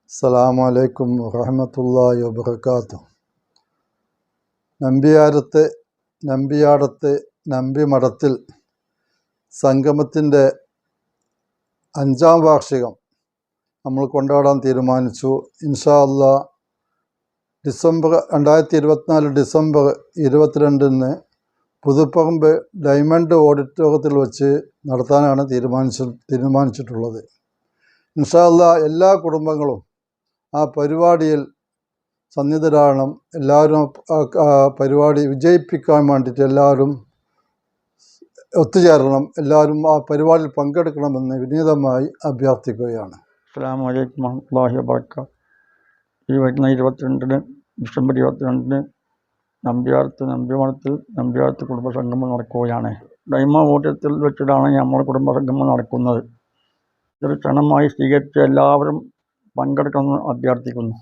അസ്സലാമു അലൈക്കും വറഹ്മത്തുള്ളാഹി വബറകാതുഹു. നമ്പിയാടത്ത് നമ്പിമഠത്തിൽ സംഗമത്തിൻ്റെ 5ാം വാർഷികം നമ്മൾ കൊണ്ടാടാൻ തീരുമാനിച്ചു. ഇൻഷാ അല്ലാഹ് 2024 ഡിസംബർ 22 പുതുപ്പറമ്പ് ഡയമണ്ട് ഓഡിറ്റോറിയത്തിൽ വെച്ച് നടത്താനാണ് തീരുമാനിച്ചിട്ടുള്ളത്. ഇൻഷാ അല്ലാഹ് എല്ലാ കുടുംബങ്ങളും ആ പരിപാടിയിൽ സന്നിധരാകണം. എല്ലാവരും ആ പരിപാടി വിജയിപ്പിക്കാൻ വേണ്ടിയിട്ട് എല്ലാവരും ഒത്തുചേരണം. എല്ലാവരും ആ പരിപാടിയിൽ പങ്കെടുക്കണമെന്ന് വിനീതമായി അഭ്യർത്ഥിക്കുകയാണ്. അസ്സലാമു അലൈക്കും വറഹ്മത്തുള്ളാഹി വബറകാതുഹു. ഈ വരുന്ന 22 ഡിസംബർ 22 നമ്പിയാടത്ത് കുടുംബസംഗമം നടക്കുകയാണ്. ഡയമണ്ട് ഓഡിറ്റോറിയത്തിൽ വെച്ചിട്ടാണ് നമ്മുടെ കുടുംബസംഗമം നടക്കുന്നത്. ഇതൊരു ക്ഷണമായി സ്വീകരിച്ച് എല്ലാവരും പങ്കെടുക്കണമെന്ന് അഭ്യർത്ഥിക്കുന്നു.